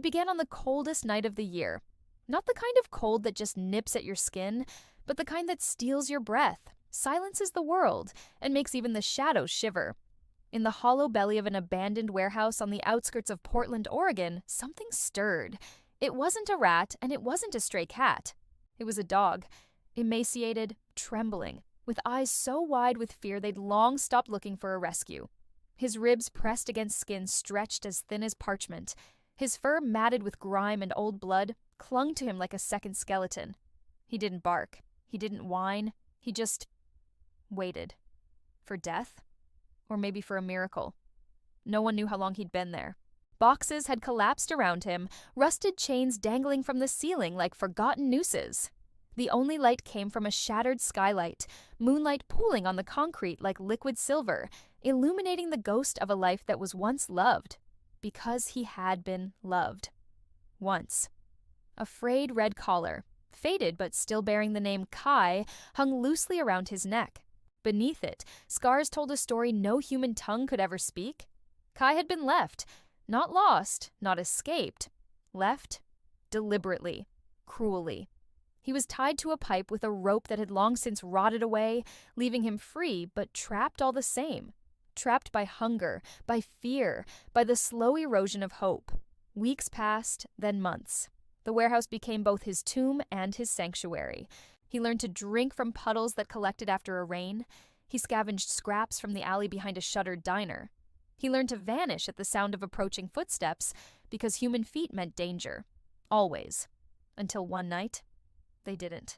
It began on the coldest night of the year. Not the kind of cold that just nips at your skin, but the kind that steals your breath, silences the world, and makes even the shadows shiver. In the hollow belly of an abandoned warehouse on the outskirts of Portland, Oregon, something stirred. It wasn't a rat, and it wasn't a stray cat. It was a dog, emaciated, trembling, with eyes so wide with fear they'd long stopped looking for a rescue. His ribs pressed against skin stretched as thin as parchment. His fur, matted with grime and old blood, clung to him like a second skeleton. He didn't bark. He didn't whine. He just waited. For death? Or maybe for a miracle. No one knew how long he'd been there. Boxes had collapsed around him, rusted chains dangling from the ceiling like forgotten nooses. The only light came from a shattered skylight, moonlight pooling on the concrete like liquid silver, illuminating the ghost of a life that was once loved. Because he had been loved. Once. A frayed red collar, faded but still bearing the name Kai, hung loosely around his neck. Beneath it, scars told a story no human tongue could ever speak. Kai had been left, not lost, not escaped. Left deliberately, cruelly. He was tied to a pipe with a rope that had long since rotted away, leaving him free but trapped all the same. Trapped by hunger, by fear, by the slow erosion of hope. Weeks passed, then months. The warehouse became both his tomb and his sanctuary. He learned to drink from puddles that collected after a rain. He scavenged scraps from the alley behind a shuttered diner. He learned to vanish at the sound of approaching footsteps because human feet meant danger. Always. Until one night, they didn't.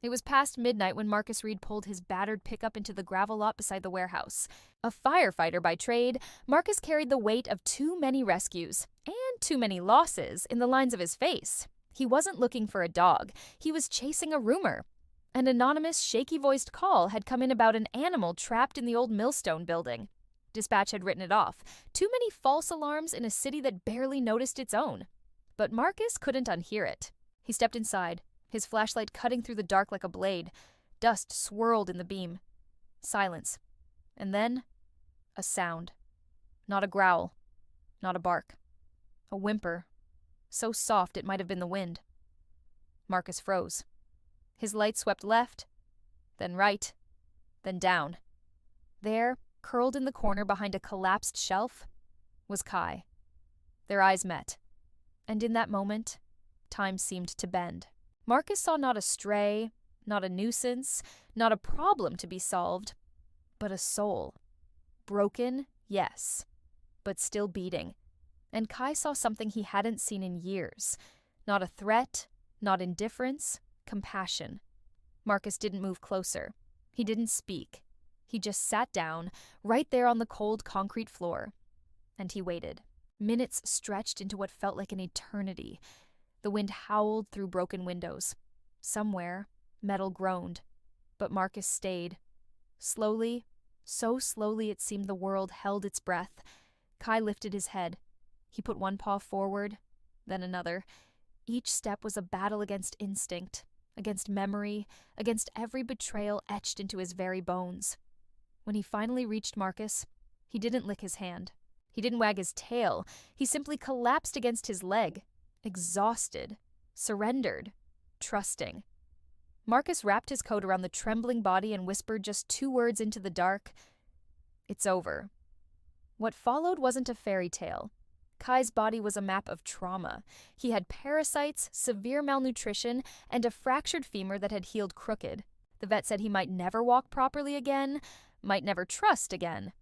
It was past midnight when Marcus Reed pulled his battered pickup into the gravel lot beside the warehouse. A firefighter by trade, Marcus carried the weight of too many rescues and too many losses in the lines of his face. He wasn't looking for a dog. He was chasing a rumor. An anonymous, shaky-voiced call had come in about an animal trapped in the old Millstone building. Dispatch had written it off. Too many false alarms in a city that barely noticed its own. But Marcus couldn't unhear it. He stepped inside, his flashlight cutting through the dark like a blade. Dust swirled in the beam. Silence. And then, a sound. Not a growl. Not a bark. A whimper. So soft it might have been the wind. Marcus froze. His light swept left, then right, then down. There, curled in the corner behind a collapsed shelf, was Kai. Their eyes met. And in that moment, time seemed to bend. Marcus saw not a stray, not a nuisance, not a problem to be solved, but a soul. Broken, yes, but still beating. And Kai saw something he hadn't seen in years. Not a threat, not indifference, compassion. Marcus didn't move closer. He didn't speak. He just sat down, right there on the cold concrete floor. And he waited. Minutes stretched into what felt like an eternity. The wind howled through broken windows. Somewhere, metal groaned. But Marcus stayed. Slowly, so slowly it seemed the world held its breath, Kai lifted his head. He put one paw forward, then another. Each step was a battle against instinct, against memory, against every betrayal etched into his very bones. When he finally reached Marcus, he didn't lick his hand. He didn't wag his tail. He simply collapsed against his leg. Exhausted, surrendered, trusting. Marcus wrapped his coat around the trembling body and whispered just 2 words into the dark. It's over. What followed wasn't a fairy tale. Kai's body was a map of trauma. He had parasites, severe malnutrition, and a fractured femur that had healed crooked. The vet said he might never walk properly again, might never trust again.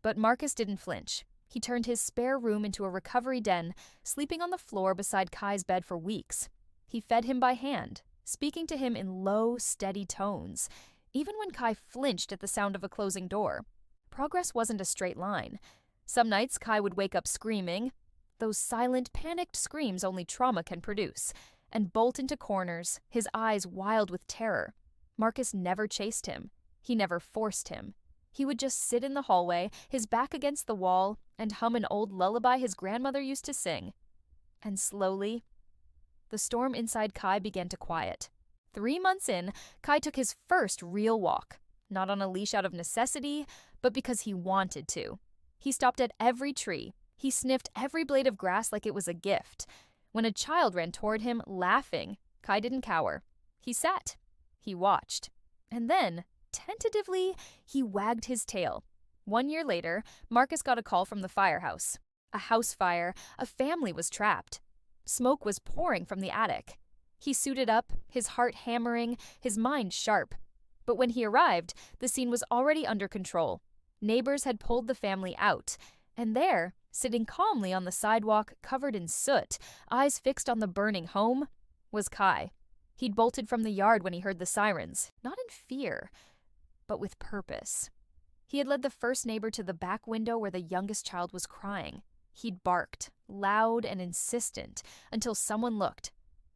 But Marcus didn't flinch. He turned his spare room into a recovery den, sleeping on the floor beside Kai's bed for weeks. He fed him by hand, speaking to him in low, steady tones, even when Kai flinched at the sound of a closing door. Progress wasn't a straight line. Some nights Kai would wake up screaming, those silent, panicked screams only trauma can produce, and bolt into corners, his eyes wild with terror. Marcus never chased him. He never forced him. He would just sit in the hallway, his back against the wall, and hum an old lullaby his grandmother used to sing. And slowly, the storm inside Kai began to quiet. 3 months in, Kai took his first real walk, not on a leash out of necessity, but because he wanted to. He stopped at every tree. He sniffed every blade of grass like it was a gift. When a child ran toward him, laughing, Kai didn't cower. He sat. He watched. And then, tentatively, he wagged his tail. 1 year later, Marcus got a call from the firehouse. A house fire. A family was trapped. Smoke was pouring from the attic. He suited up, his heart hammering, his mind sharp. But when he arrived, the scene was already under control. Neighbors had pulled the family out. And there, sitting calmly on the sidewalk, covered in soot, eyes fixed on the burning home, was Kai. He'd bolted from the yard when he heard the sirens, not in fear, but with purpose. He had led the first neighbor to the back window where the youngest child was crying. He'd barked, loud and insistent, until someone looked.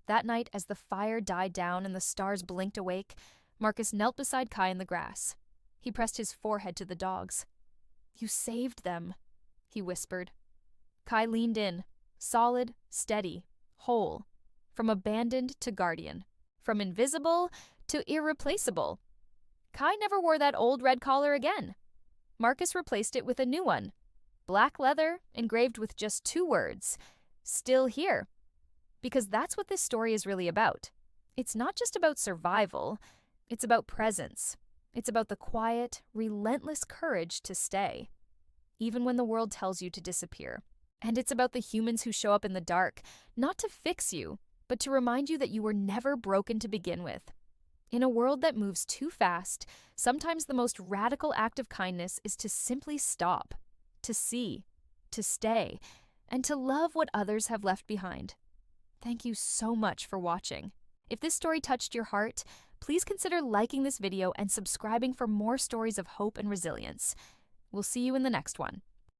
That night, as the fire died down and the stars blinked awake, Marcus knelt beside Kai in the grass. He pressed his forehead to the dogs. "You saved them," he whispered. Kai leaned in, solid, steady, whole, from abandoned to guardian, from invisible to irreplaceable. Kai never wore that old red collar again. Marcus replaced it with a new one, black leather engraved with just 2 words, "Still here." Because that's what this story is really about. It's not just about survival, it's about presence. It's about the quiet, relentless courage to stay, even when the world tells you to disappear. And it's about the humans who show up in the dark, not to fix you, but to remind you that you were never broken to begin with. In a world that moves too fast, sometimes the most radical act of kindness is to simply stop, to see, to stay, and to love what others have left behind. Thank you so much for watching. If this story touched your heart, please consider liking this video and subscribing for more stories of hope and resilience. We'll see you in the next one.